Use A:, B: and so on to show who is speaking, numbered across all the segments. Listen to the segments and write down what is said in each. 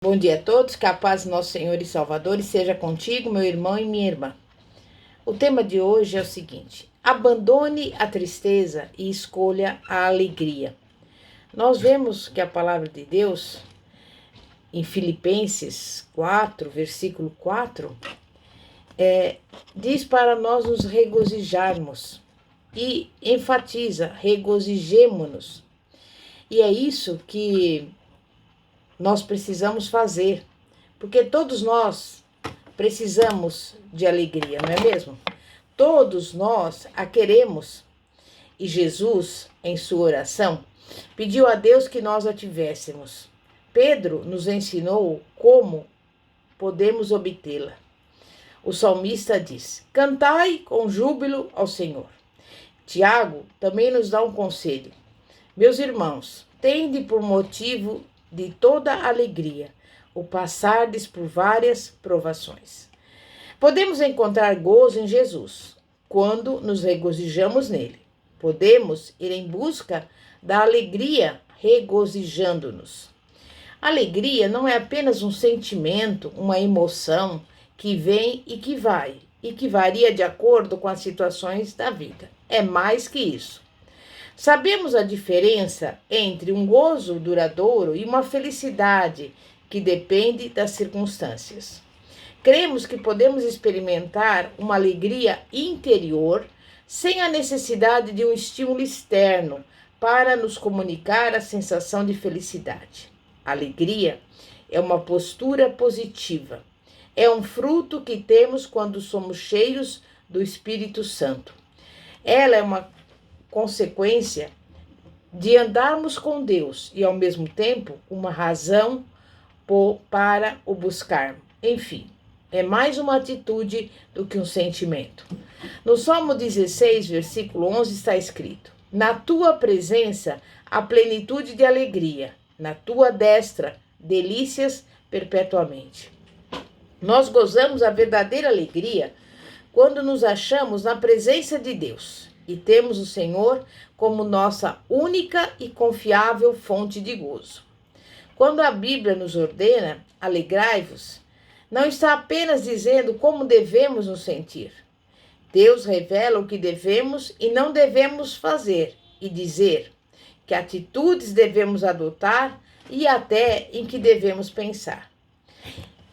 A: Bom dia a todos, que a paz do nosso Senhor e Salvador esteja contigo, meu irmão e minha irmã. O tema de hoje é o seguinte: abandone a tristeza e escolha a alegria. Nós vemos que a palavra de Deus, em Filipenses 4, versículo 4, diz para nós nos regozijarmos e enfatiza, regozijemo-nos. E é isso que nós precisamos fazer, porque todos nós precisamos de alegria, não é mesmo? Todos nós a queremos. E Jesus, em sua oração, pediu a Deus que nós a tivéssemos. Pedro nos ensinou como podemos obtê-la. O salmista diz: cantai com júbilo ao Senhor. Tiago também nos dá um conselho: meus irmãos, tende por motivo de toda alegria o passardes por várias provações. Podemos encontrar gozo em Jesus quando nos regozijamos nele. Podemos ir em busca da alegria regozijando-nos. Alegria não é apenas um sentimento, uma emoção que vem e que vai, e que varia de acordo com as situações da vida. É mais que isso. Sabemos a diferença entre um gozo duradouro e uma felicidade que depende das circunstâncias. Cremos que podemos experimentar uma alegria interior sem a necessidade de um estímulo externo para nos comunicar a sensação de felicidade. Alegria é uma postura positiva. É um fruto que temos quando somos cheios do Espírito Santo. Ela é uma consequência de andarmos com Deus e, ao mesmo tempo, uma razão para o buscar. Enfim, é mais uma atitude do que um sentimento. No Salmo 16, versículo 11, está escrito: na tua presença há plenitude de alegria, na tua destra delícias perpetuamente. Nós gozamos a verdadeira alegria quando nos achamos na presença de Deus e temos o Senhor como nossa única e confiável fonte de gozo. Quando a Bíblia nos ordena, alegrai-vos, não está apenas dizendo como devemos nos sentir. Deus revela o que devemos e não devemos fazer e dizer, que atitudes devemos adotar e até em que devemos pensar.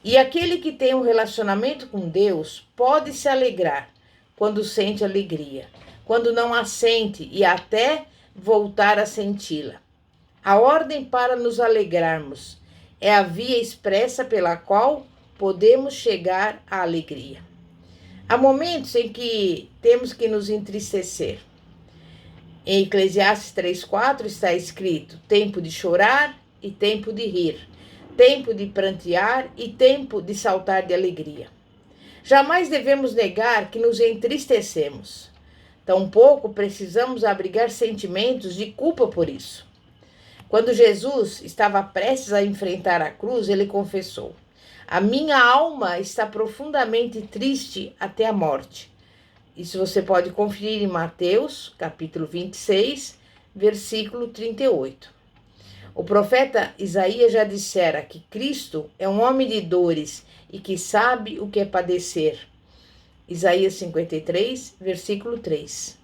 A: E aquele que tem um relacionamento com Deus pode se alegrar quando sente alegria, quando não a sente e até voltar a senti-la. A ordem para nos alegrarmos é a via expressa pela qual podemos chegar à alegria. Há momentos em que temos que nos entristecer. Em Eclesiastes 3:4 está escrito: tempo de chorar e tempo de rir, tempo de prantear e tempo de saltar de alegria. Jamais devemos negar que nos entristecemos. Tampouco precisamos abrigar sentimentos de culpa por isso. Quando Jesus estava prestes a enfrentar a cruz, ele confessou: a minha alma está profundamente triste até a morte. Isso você pode conferir em Mateus, capítulo 26, versículo 38. O profeta Isaías já dissera que Cristo é um homem de dores e que sabe o que é padecer. Isaías 53, versículo 3.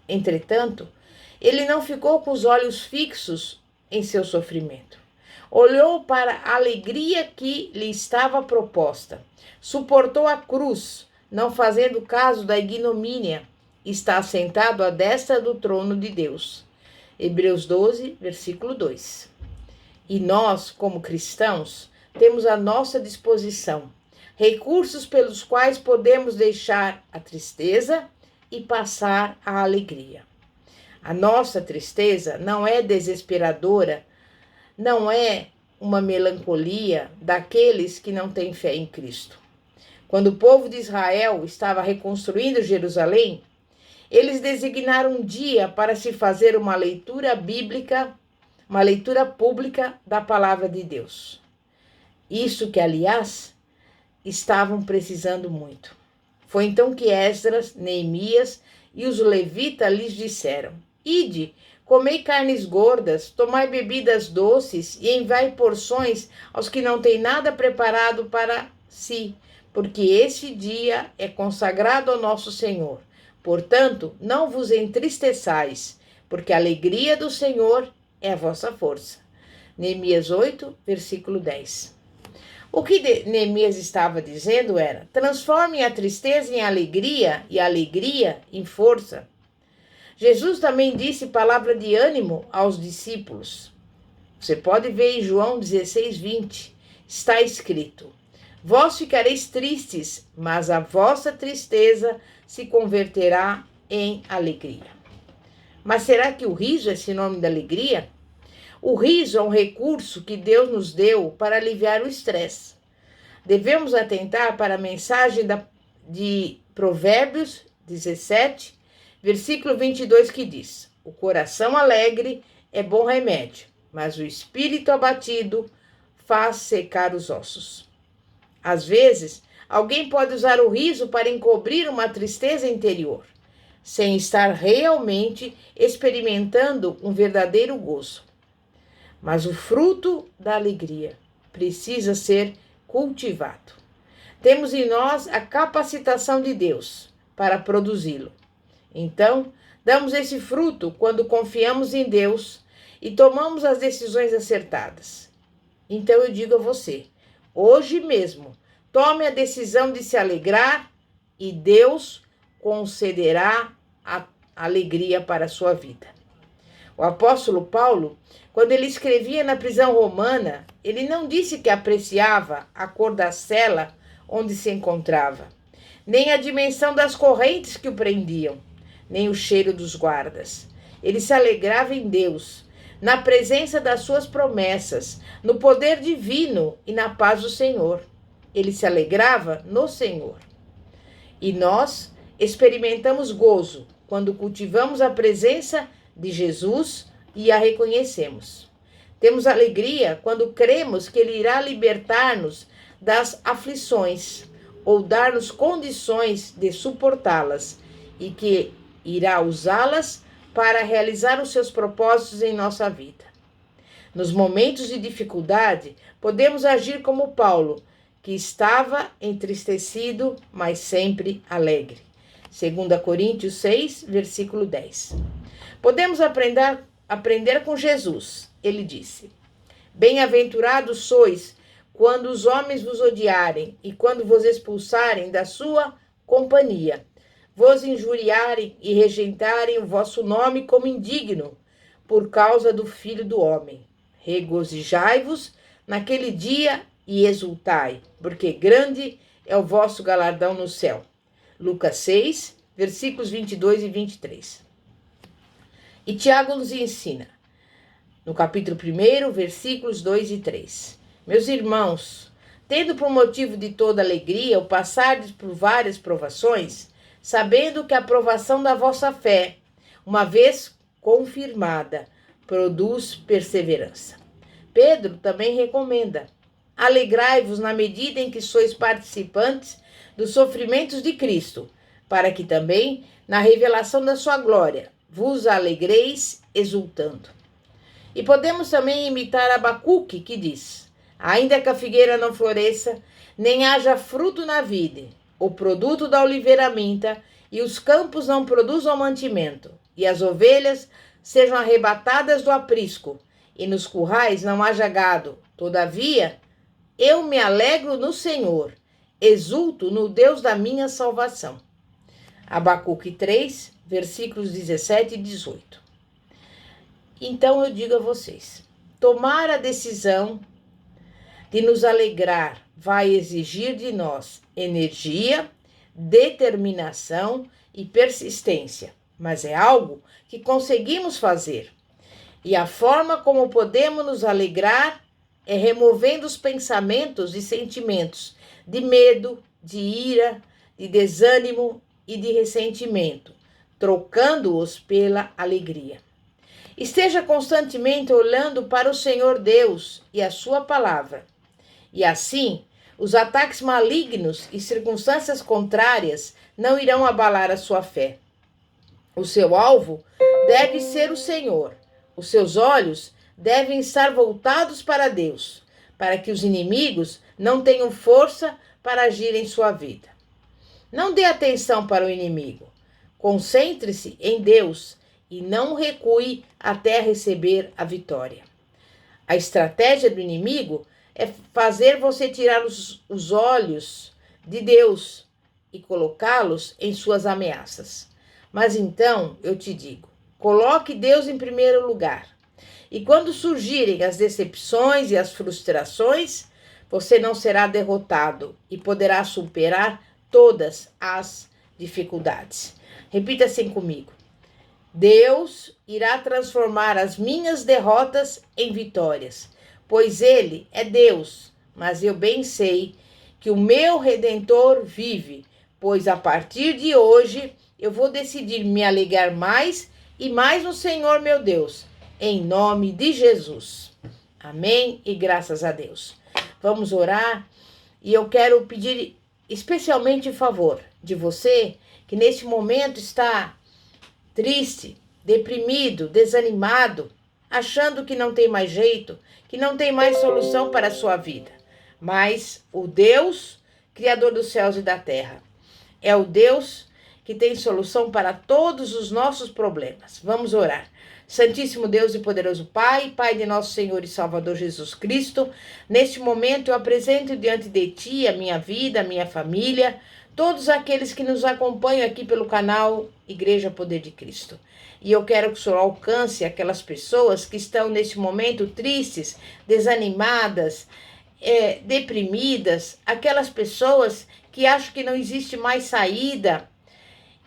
A: Entretanto, ele não ficou com os olhos fixos em seu sofrimento. Olhou para a alegria que lhe estava proposta. Suportou a cruz, não fazendo caso da ignomínia. Está sentado à destra do trono de Deus. Hebreus 12, versículo 2. E nós, como cristãos, temos à nossa disposição recursos pelos quais podemos deixar a tristeza e passar a alegria. A nossa tristeza não é desesperadora, não é uma melancolia daqueles que não têm fé em Cristo. Quando o povo de Israel estava reconstruindo Jerusalém, eles designaram um dia para se fazer uma leitura bíblica, uma leitura pública da palavra de Deus. Isso que, aliás, estavam precisando muito. Foi então que Esdras, Neemias e os levitas lhes disseram: ide, Comei carnes gordas, tomai bebidas doces e enviai porções aos que não têm nada preparado para si, porque este dia é consagrado ao nosso Senhor. Portanto, não vos entristeçais, porque a alegria do Senhor é a vossa força. Neemias 8, versículo 10. O que Neemias estava dizendo era: transformem a tristeza em alegria e a alegria em força. Jesus também disse palavra de ânimo aos discípulos. Você pode ver em João 16, 20. Está escrito: vós ficareis tristes, mas a vossa tristeza se converterá em alegria. Mas será que o riso é sinônimo de alegria? O riso é um recurso que Deus nos deu para aliviar o estresse. Devemos atentar para a mensagem de Provérbios 17, versículo 22, que diz: o coração alegre é bom remédio, mas o espírito abatido faz secar os ossos. Às vezes, alguém pode usar o riso para encobrir uma tristeza interior, sem estar realmente experimentando um verdadeiro gozo. Mas o fruto da alegria precisa ser cultivado. Temos em nós a capacitação de Deus para produzi-lo. Então, damos esse fruto quando confiamos em Deus e tomamos as decisões acertadas. Então eu digo a você, hoje mesmo, tome a decisão de se alegrar e Deus concederá a alegria para a sua vida. O apóstolo Paulo, quando ele escrevia na prisão romana, ele não disse que apreciava a cor da cela onde se encontrava, nem a dimensão das correntes que o prendiam, nem o cheiro dos guardas. Ele se alegrava em Deus, na presença das suas promessas, no poder divino e na paz do Senhor. Ele se alegrava no Senhor. E nós experimentamos gozo quando cultivamos a presença de Jesus e a reconhecemos. Temos alegria quando cremos que Ele irá libertar-nos das aflições ou dar-nos condições de suportá-las e que irá usá-las para realizar os seus propósitos em nossa vida. Nos momentos de dificuldade, podemos agir como Paulo, que estava entristecido, mas sempre alegre. 2 Coríntios 6, versículo 10. Podemos aprender com Jesus. Ele disse: bem-aventurados sois quando os homens vos odiarem e quando vos expulsarem da sua companhia, vos injuriarem e rejeitarem o vosso nome como indigno, por causa do Filho do Homem. Regozijai-vos naquele dia e exultai, porque grande é o vosso galardão no céu. Lucas 6, versículos 22 e 23. E Tiago nos ensina, no capítulo 1, versículos 2 e 3. Meus irmãos, tendo por motivo de toda alegria o passardes por várias provações, sabendo que a provação da vossa fé, uma vez confirmada, produz perseverança. Pedro também recomenda: alegrai-vos na medida em que sois participantes dos sofrimentos de Cristo, para que também, na revelação da sua glória, vos alegreis exultando. E podemos também imitar Abacuque, que diz: ainda que a figueira não floresça, nem haja fruto na vide, o produto da oliveira minta, e os campos não produzam mantimento, e as ovelhas sejam arrebatadas do aprisco, e nos currais não haja gado. Todavia, eu me alegro no Senhor, exulto no Deus da minha salvação. Abacuque 3, versículos 17 e 18. Então eu digo a vocês, tomar a decisão de nos alegrar vai exigir de nós energia, determinação e persistência, mas é algo que conseguimos fazer. E a forma como podemos nos alegrar é removendo os pensamentos e sentimentos de medo, de ira, de desânimo e de ressentimento, trocando-os pela alegria. Esteja constantemente olhando para o Senhor Deus e a sua palavra. E assim, os ataques malignos e circunstâncias contrárias não irão abalar a sua fé. O seu alvo deve ser o Senhor. Os seus olhos devem estar voltados para Deus, para que os inimigos não tenham força para agir em sua vida. Não dê atenção para o inimigo. Concentre-se em Deus e não recue até receber a vitória. A estratégia do inimigo é fazer você tirar os olhos de Deus e colocá-los em suas ameaças. Mas então eu te digo, coloque Deus em primeiro lugar. E quando surgirem as decepções e as frustrações, você não será derrotado e poderá superar todas as dificuldades. Repita assim comigo. Deus irá transformar as minhas derrotas em vitórias, pois Ele é Deus, mas eu bem sei que o meu Redentor vive, pois a partir de hoje eu vou decidir me alegrar mais e mais no Senhor meu Deus, em nome de Jesus. Amém e graças a Deus. Vamos orar e eu quero pedir especialmente em favor de você que neste momento está triste, deprimido, desanimado, achando que não tem mais jeito, que não tem mais solução para a sua vida. Mas o Deus, Criador dos céus e da terra, é o Deus que tem solução para todos os nossos problemas. Vamos orar. Santíssimo Deus e poderoso Pai, Pai de nosso Senhor e Salvador Jesus Cristo, neste momento eu apresento diante de Ti a minha vida, a minha família, todos aqueles que nos acompanham aqui pelo canal Igreja Poder de Cristo. E eu quero que o Senhor alcance aquelas pessoas que estão neste momento tristes, desanimadas, deprimidas, aquelas pessoas que acham que não existe mais saída,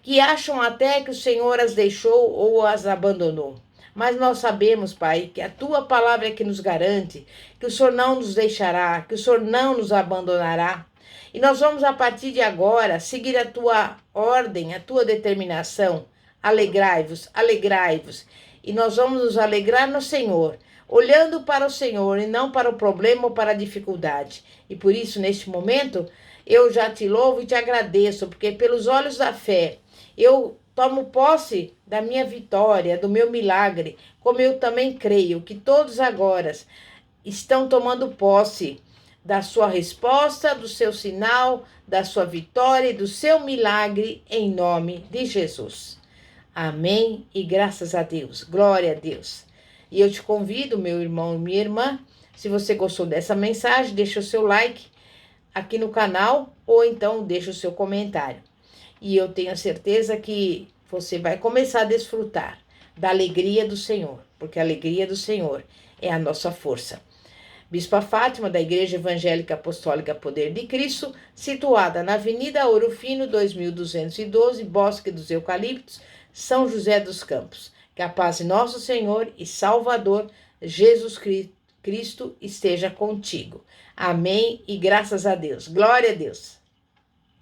A: que acham até que o Senhor as deixou ou as abandonou. Mas nós sabemos, Pai, que a Tua palavra é que nos garante que o Senhor não nos deixará, que o Senhor não nos abandonará. E nós vamos, a partir de agora, seguir a Tua ordem, a Tua determinação. Alegrai-vos, alegrai-vos. E nós vamos nos alegrar no Senhor, olhando para o Senhor e não para o problema ou para a dificuldade. E por isso, neste momento, eu já te louvo e te agradeço, porque pelos olhos da fé, eu tomo posse da minha vitória, do meu milagre, como eu também creio que todos agora estão tomando posse da sua resposta, do seu sinal, da sua vitória e do seu milagre em nome de Jesus. Amém e graças a Deus. Glória a Deus. E eu te convido, meu irmão e minha irmã, se você gostou dessa mensagem, deixa o seu like aqui no canal ou então deixa o seu comentário. E eu tenho certeza que você vai começar a desfrutar da alegria do Senhor, porque a alegria do Senhor é a nossa força. Bispa Fátima, da Igreja Evangélica Apostólica Poder de Cristo, situada na Avenida Ouro Fino, 2212, Bosque dos Eucaliptos, São José dos Campos. Que a paz de nosso Senhor e Salvador, Jesus Cristo, esteja contigo. Amém e graças a Deus. Glória a Deus.